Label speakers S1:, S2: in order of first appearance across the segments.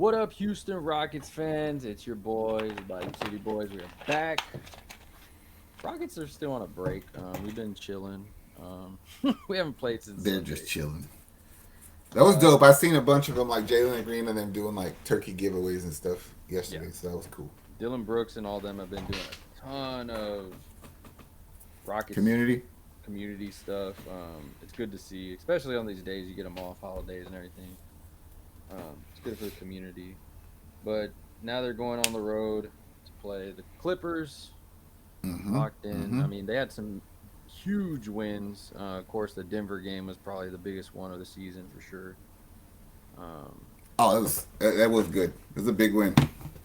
S1: What up, Houston Rockets fans? It's your boys, Bayou City Boys. We are back. Rockets are still on a break. We've been chilling. We haven't played since
S2: They're just
S1: Sunday.
S2: chilling. That was
S1: Uh,
S2: dope. I seen a bunch of them, like Jalen Green and them doing like turkey giveaways and stuff
S1: yeah,
S2: yesterday. So that was cool.
S1: Dillon Brooks and all them have been doing a ton of Rockets
S2: Community.
S1: community stuff. It's good to see, especially on these days you get them off, holidays and everything. It's good for the community. But now they're going on the road to play the Clippers.
S2: Mm-hmm.
S1: Locked in.
S2: Mm-hmm.
S1: I mean, they had some huge wins. Of course, the Denver game was probably the biggest one of the season for sure. Um,
S2: Oh, that was good. It was a big win.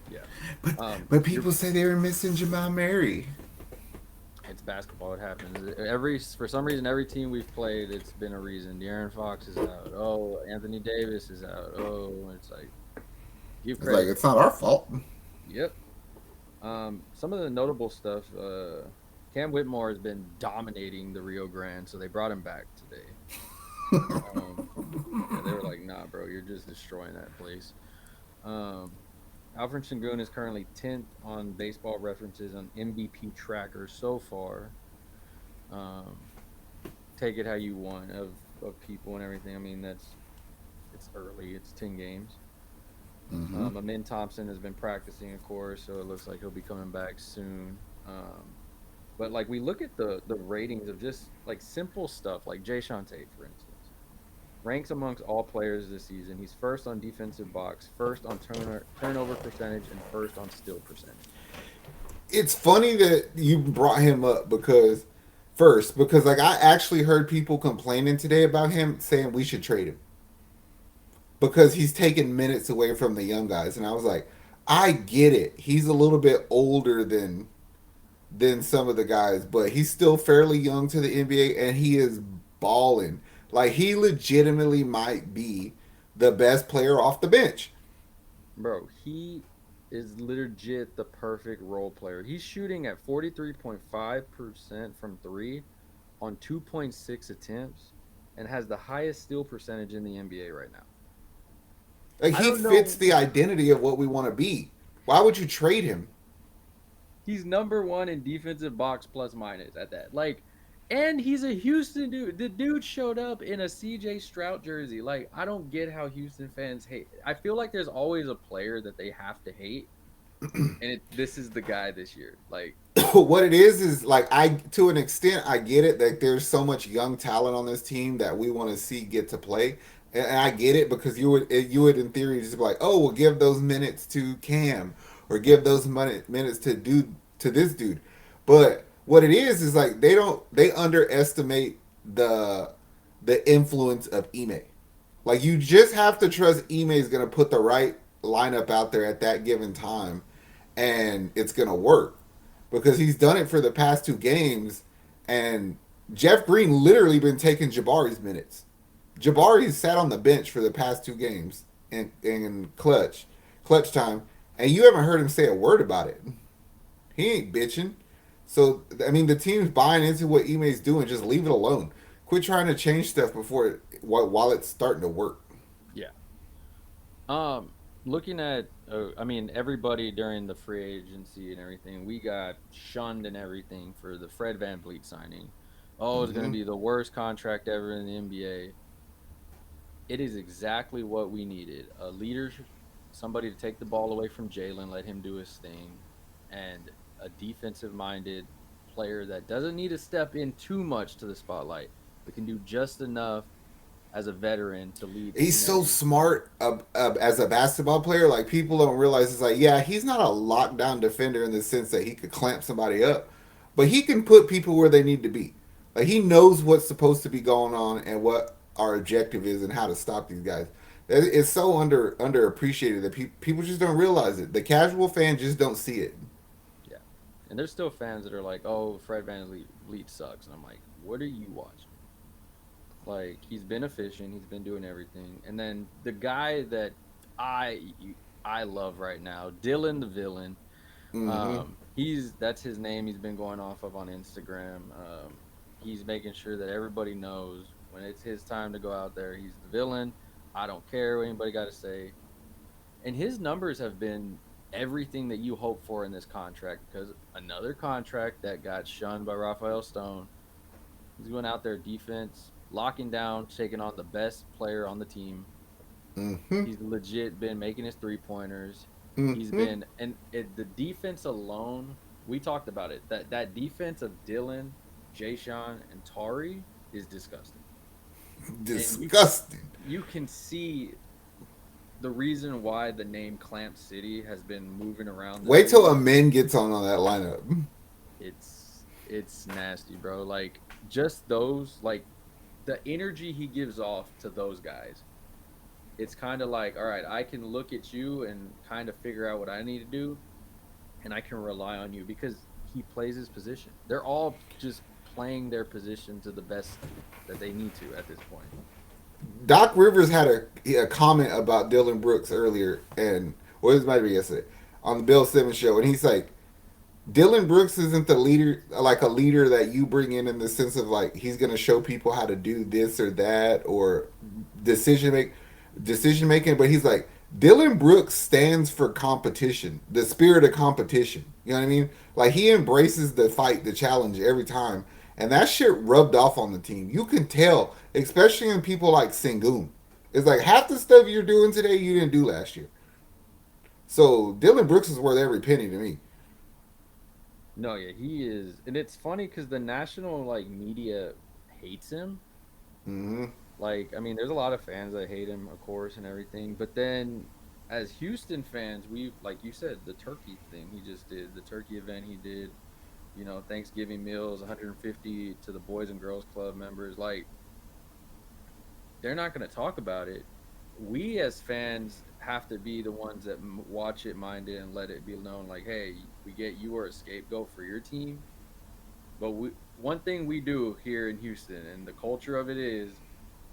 S1: yeah.
S2: But
S1: Um,
S2: but
S1: you're,
S2: people say they were missing Jamal Murray.
S1: it's basketball. It happens. For some reason, every team we've played, it's been a reason. De'Aaron Fox is out. Oh, Anthony Davis is out. Oh, it's like give
S2: It's like
S1: credit.
S2: it's not our fault.
S1: Yep. Some of the notable stuff. Cam Whitmore has been dominating the Rio Grande, so they brought him back today. Um, Yeah, they were like, "Nah, bro, you're just destroying that place." Um, Alfred Sengun is currently 10th on Baseball References on MVP tracker so far. Um, take it how you want of people and everything. I mean, it's early. It's 10 games.
S2: Mm-hmm.
S1: Amin Thompson has been practicing, of course, so it looks like he'll be coming back soon. But like we look at the ratings of just like simple stuff, like Jaesean Tate, for instance. Ranks amongst all players this season. He's first on defensive box, first on turnover percentage, and first on steal percentage.
S2: It's funny that you brought him up because like I actually heard people complaining today about him saying we should trade him because he's taking minutes away from the young guys, and I was like, I get it. He's a little bit older than some of the guys, but he's still fairly young to the NBA, and he is balling. Like he legitimately might be the best player off the bench.
S1: Bro, he is legit the perfect role player. He's shooting at 43.5% from three on 2.6 attempts and has the highest steal percentage in the NBA right now.
S2: Like
S1: I
S2: he
S1: don't
S2: fits
S1: know.
S2: the identity of what we want to be. Why would you trade him?
S1: He's number one in defensive box plus minus at that. Like, and he's a Houston dude. The dude showed up in a CJ Stroud jersey. Like, I don't get how Houston fans hate. I feel like there's always a player that they have to hate, and this is the guy this year. Like,
S2: What it is like I to an extent I get it that there's so much young talent on this team that we want to see get to play. And I get it because you would in theory just be like, oh, we'll give those minutes to Cam or give those minutes to this dude. But what it is like they underestimate the influence of Ime. Like you just have to trust Ime is going to put the right lineup out there at that given time, and it's going to work because he's done it for the past two games. And Jeff Green literally been taking Jabari's minutes. Jabari sat on the bench for the past two games in clutch time, and you haven't heard him say a word about it. He ain't bitching. So I mean, the team's buying into what Ime's doing. Just leave it alone. Quit trying to change stuff while it's starting to work.
S1: yeah. Looking at, I mean, everybody during the free agency and everything, we got shunned and everything for the Fred VanVleet signing. Oh, it's going to
S2: Mm-hmm.
S1: be the worst contract ever in the NBA. It is exactly what we needed. A leader, somebody to take the ball away from Jalen, let him do his thing, and a defensive minded player that doesn't need to step in too much to the spotlight, but can do just enough as a veteran to lead
S2: He's
S1: each and
S2: so
S1: every.
S2: smart as a basketball player. Like people don't realize it's like, yeah, he's not a lockdown defender in the sense that he could clamp somebody up, but he can put people where they need to be. Like he knows what's supposed to be going on and what our objective is and how to stop these guys. It's so underappreciated that people just don't realize it. The casual fan just don't see it.
S1: Yeah. And there's still fans that are like, "Oh, Fred VanVleet sucks," and I'm like, "What are you watching?" Like he's been efficient, he's been doing everything, and then the guy that I I love right now, Dillon the villain.
S2: Mm-hmm.
S1: He's that's his name. He's been going off of on Instagram. He's making sure that everybody knows when it's his time to go out there. He's the villain. I don't care what anybody got to say. And his numbers have been everything that you hope for in this contract because another contract that got shunned by Rafael Stone. He's going out there defense, locking down, taking on the best player on the team.
S2: Mm-hmm.
S1: He's legit been making his three pointers. He's
S2: Mm-hmm.
S1: been the defense alone. We talked about it. That defense of Dillon, Jaesean, and Tari is disgusting. And
S2: Disgusting.
S1: you can see the reason why the name Clamp City has been moving around the
S2: Wait till a
S1: city.
S2: man gets on that lineup.
S1: It's nasty, bro. Like just those like the energy he gives off to those guys. It's kind of like, all right, I can look at you and kind of figure out what I need to do, and I can rely on you because he plays his position. They're all just playing their position to the best that they need to at this point.
S2: Doc Rivers had a comment about Dylan Brooks earlier, and well, this might be yesterday on the Bill Simmons show, and he's like, Dylan Brooks isn't the leader, like a leader that you bring in the sense of like he's going to show people how to do this or that or decision make decision making. But he's like Dylan Brooks stands for competition, the spirit of competition. You know what I mean? Like he embraces the fight, the challenge every time, and that shit rubbed off on the team. You can tell, especially in people like Sengun. It's like half the stuff you're doing today you didn't do last year. So Dylan Brooks is worth every penny to me.
S1: No, yeah, he is, and it's funny because the national like media hates him.
S2: Mm-hmm.
S1: Like, I mean, there's a lot of fans that hate him, of course, and everything. But then, as Houston fans, we've, like you said, the turkey thing he just did, the turkey event he did, Thanksgiving meals, 150 to the Boys and Girls Club members. Like, they're not going to talk about it. We as fans have to be the ones that watch it, mind it, and let it be known. Like, hey, we get you are a scapegoat for your team, but one thing we do here in Houston, and the culture of it is,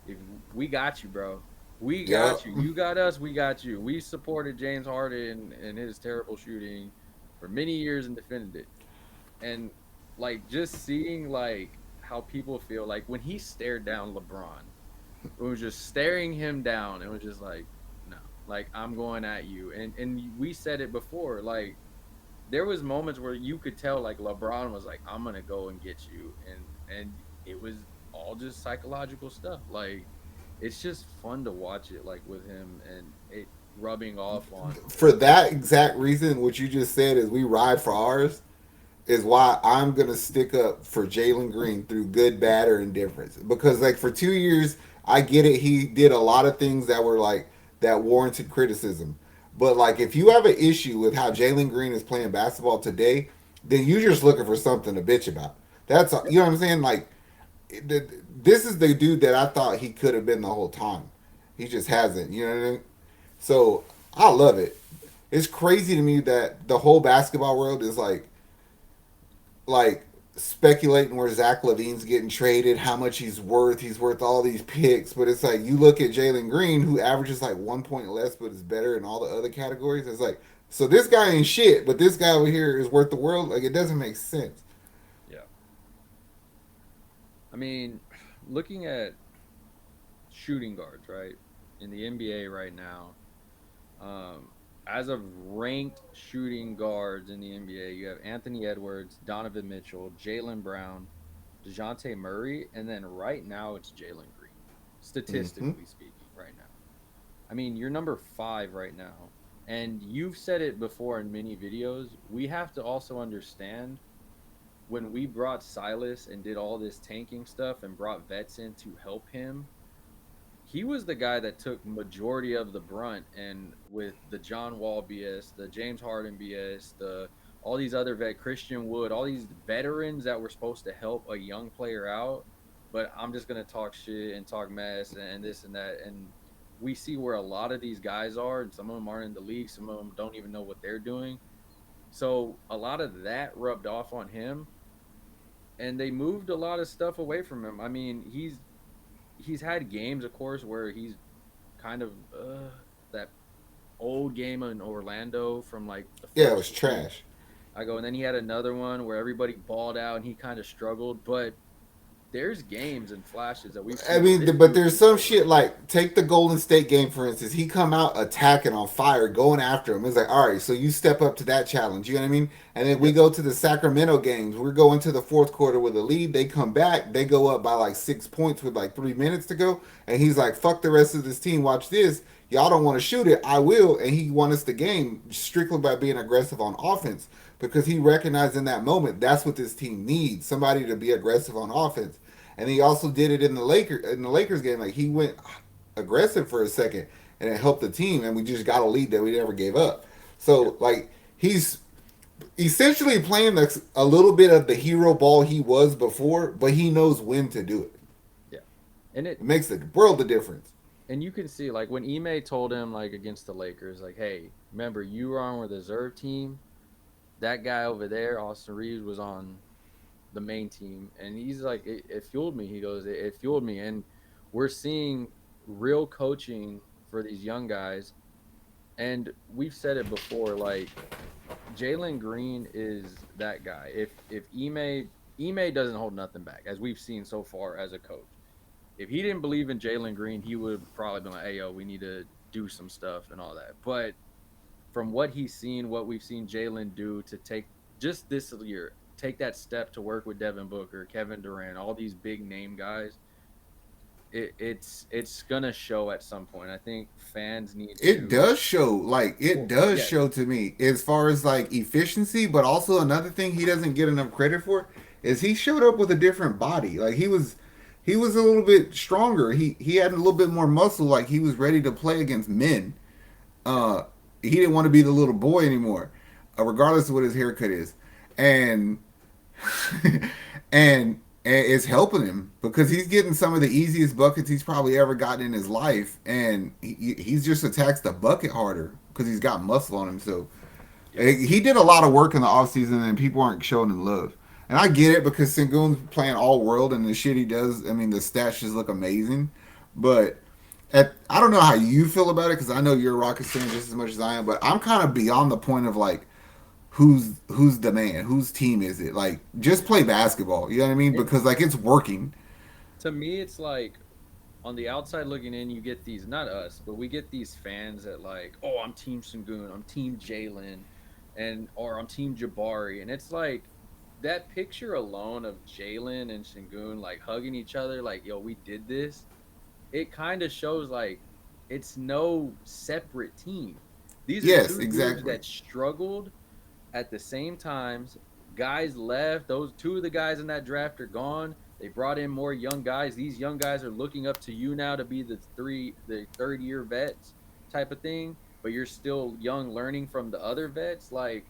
S1: if we got you, bro, we
S2: Yep.
S1: got you. You got us, we got you. We supported James Harden and his terrible shooting for many years and defended it. And like just seeing like how people feel like when he stared down LeBron, it was just staring him down. It was just like, no, like I'm going at you. And we said it before, like there was moments where you could tell like LeBron was like, I'm gonna go and get you, and it was all just psychological stuff. Like it's just fun to watch it like with him and it rubbing off on
S2: For that exact reason, what you just said is we ride for ours is why I'm gonna stick up for Jalen Green through good, bad, or indifference. Because like for 2 years, I get it. He did a lot of things that were like that warranted criticism. But like if you have an issue with how Jalen Green is playing basketball today, then you're just looking for something to bitch about. That's
S1: yep.
S2: you know what I'm saying. Like this is the dude that I thought he could have been the whole time. He just hasn't. You know what I mean? So I love it. It's crazy to me that the whole basketball world is like speculating where Zach Levine's getting traded, how much he's worth. He's worth all these picks, but it's like you look at Jalen Green, who averages like 1 point less, but is better in all the other categories. It's like, so this guy ain't shit, but this guy over here is worth the world. Like it doesn't make sense.
S1: Yeah. I mean, looking at shooting guards, right? In the NBA right now, um, as of ranked shooting guards in the NBA, you have Anthony Edwards, Donovan Mitchell, Jalen Brown, DeJounte Murray, and then right now it's Jalen Green,
S2: Mm-hmm.
S1: statistically speaking, right now. I mean, you're number five right now. And you've said it before in many videos. We have to also understand when we brought Silas and did all this tanking stuff and brought vets in to help him, he was the guy that took majority of the brunt and with the John Wall BS, the James Harden BS, the all these other Christian Wood, all these veterans that were supposed to help a young player out, but I'm just gonna talk shit and talk mess and this and that. And we see where a lot of these guys are, and some of them aren't in the league, some of them don't even know what they're doing. So a lot of that rubbed off on him, and they moved a lot of stuff away from him. I mean, he's had games, of course, where he's kind of that old game in Orlando from like the
S2: Yeah, it
S1: first
S2: was
S1: year.
S2: trash.
S1: I go, and then he had another one where everybody balled out and he kind of struggled. But there's games and flashes that we've
S2: I
S1: seen where
S2: mean,
S1: this
S2: but
S1: dude
S2: there's
S1: can
S2: some
S1: go like
S2: shit like take the Golden State game for instance. He come out attacking on fire, going after him. It's like, all right, so you step up to that challenge. You know what I mean? And then we
S1: yep,
S2: go to the Sacramento games. We're going to the fourth quarter with a lead. They come back. They go up by like 6 points with like 3 minutes to go. And he's like, "Fuck the rest of this team. Watch this. Y'all don't want to shoot it. I will." And he won us the game strictly by being aggressive on offense because he recognized in that moment that's what this team needs: somebody to be aggressive on offense. And he also did it in the Lakers game. Like he went aggressive for a second, and it helped the team. And we just got a lead that we never gave up.
S1: yep,
S2: So like he's essentially playing a little bit of the hero ball he was before, but he knows when to do it.
S1: yeah. And
S2: It makes the world of difference.
S1: you can see like when Ime told him like against the Lakers, like, hey, remember you were on the reserve team. That guy over there, Austin Reeves, was on the main team, and he's like, it fueled me. He goes, it fueled me, and we're seeing real coaching for these young guys. And we've said it before, like Jalen Green is that guy. If Ime doesn't hold nothing back, as we've seen so far as a coach. If he didn't believe in Jalen Green, he would probably been like, "Hey, yo, we need to do some stuff and all that." But from what he's seen, what we've seen Jalen do to take just this year, take that step to work with Devin Booker, Kevin Durant, all these big name guys, it's gonna show at some point. I think fans need
S2: It
S1: to.
S2: does show, like it
S1: Well,
S2: does
S1: yes,
S2: show to me as far as like efficiency, but also another thing he doesn't get enough credit for is he showed up with a different body. Like he was a little bit stronger. He had a little bit more muscle. Like he was ready to play against men.
S1: yeah,
S2: uh, he didn't want to be the little boy anymore, regardless of what his haircut is, and and it's helping him because he's getting some of the easiest buckets he's probably ever gotten in his life, and he's just attacks the bucket harder because he's got muscle on him. So
S1: yep.
S2: he did a lot of work in the offseason, and people aren't showing him love. And I get it because Sengun's playing all world, and the shit he does, I mean, the stats just look amazing. But I don't know how you feel about it because I know you're a Rockets fan just as much as I am, but I'm kind of beyond the point of like who's the man, whose team is it? Like just play basketball, you know what I mean?
S1: It
S2: Because like it's working.
S1: to me, it's like on the outside looking in, you get these not us, but we get these fans that like, oh, I'm Team Sengun, I'm Team Jalen, and or I'm Team Jabari, and it's like that picture alone of Jalen and Sengun like hugging each other, like, yo, we did this. It kind of shows like it's no separate team. These are
S2: Yes,
S1: two dudes
S2: exactly.
S1: that struggled at the same times. Guys left. Those two of the guys in that draft are gone. They brought in more young guys. These young guys are looking up to you now to be the third year vets type of thing. But you're still young, learning from the other vets. Like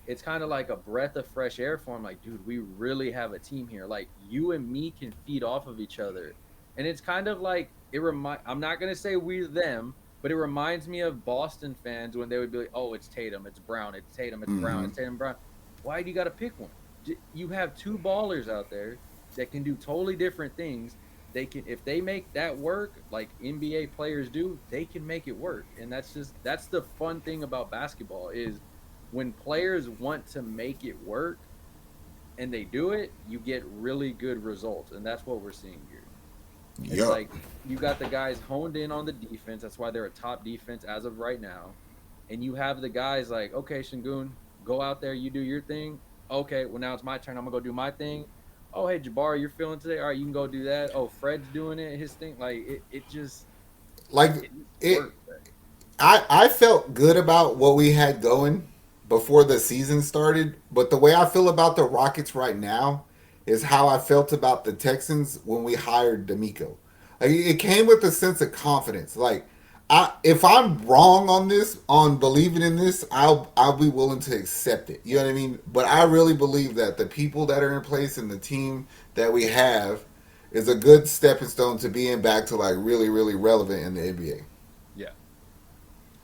S1: it's kind of like a breath of fresh air for them. Like, dude, we really have a team here. Like you and me can feed off of each other, and it's kind of like it remind. I'm not gonna say we them, but it reminds me of Boston fans when they would be like, "Oh, it's Tatum, it's Brown, it's Tatum, it's Brown,
S2: Mm-hmm.
S1: it's Tatum Brown." Why do you got to pick one? You have two ballers out there that can do totally different things. They can if they make that work like NBA players do, they can make it work. And that's the fun thing about basketball is when players want to make it work and they do it, you get really good results. And that's what we're seeing here. It's
S2: Yup.
S1: like you got the guys honed in on the defense. That's why they're a top defense as of right now. And you have the guys like, okay, Shingun, go out there, you do your thing. Okay, well now it's my turn. I'm gonna go do my thing. Oh, hey Jabari, you're feeling today. All right, you can go do that. Oh, Fred's doing it, his thing. Like it just
S2: Like
S1: it just
S2: it,
S1: works. Right?
S2: I felt good about what we had going before the season started, but the way I feel about the Rockets right now is how I felt about the Texans when we hired D'Amico. Like, it came with a sense of confidence. Like, if I'm wrong on this, on believing in this, I'll be willing to accept it. You know what I mean? But I really believe that the people that are in place and the team that we have is a good stepping stone to being back to like really relevant in the NBA.
S1: Yeah,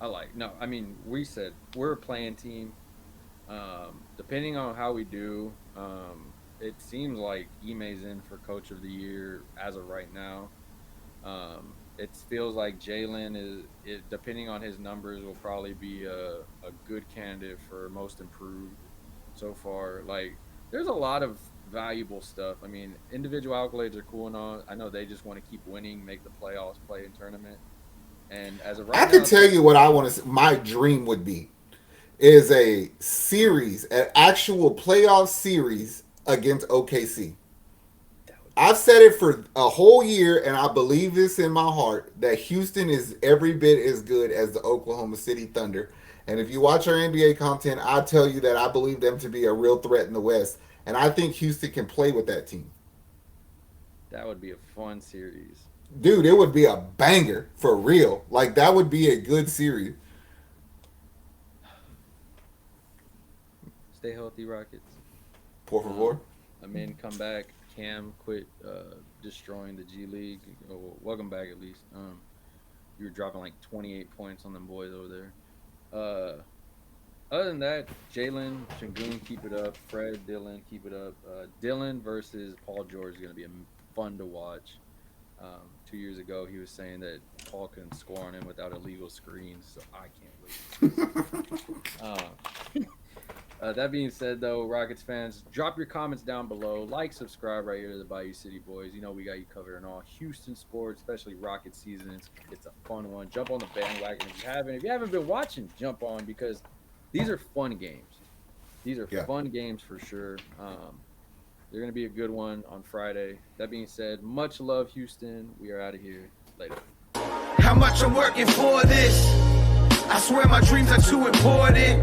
S1: I like. No, I mean we said we're a playing team. Depending on how we do, it seems like Ime's in for Coach of the Year as of right now. It feels like Jalen depending on his numbers, will probably be a good candidate for most improved so far. Like there's a lot of valuable stuff. I mean, individual accolades are cool and all. I know they just want to keep winning, make the playoffs, play in tournament. And as of
S2: I
S1: right
S2: can
S1: now,
S2: tell you what I want to. My dream would be is a series, an actual playoff series against OKC.
S1: that would be
S2: I've said it for a whole year, and I believe this in my heart that Houston is every bit as good as the Oklahoma City Thunder. And if you watch our NBA content, I tell you that I believe them to be a real threat in the West, and I think Houston can play with that team.
S1: that would be a fun series.
S2: Dude, it would be a banger for real. Like that would be a good series.
S1: Stay healthy, Rockets.
S2: Por favor.
S1: I mean, come back. Cam quit destroying the G League. Oh, well, welcome back at least. You were dropping like 28 points on them boys over there. Other than that, Jalen, Sengun, keep it up. Fred, Dillon, keep it up. Dillon versus Paul George is going to be fun to watch. 2 years ago, he was saying that Paul couldn't score on him without illegal screens, so I can't wait. That being said, though, Rockets fans, drop your comments down below. Like, subscribe right here to the Bayou City Boys. You know we got you covered in all Houston sports, especially Rocket season. It's a fun one. Jump on the bandwagon if you haven't. If you haven't been watching, jump on because these are fun games. These are fun games for sure. They're going to be a good one on Friday. That being said, much love, Houston. We are out of here. Later.
S3: How much I'm working for this? I swear my dreams are too important.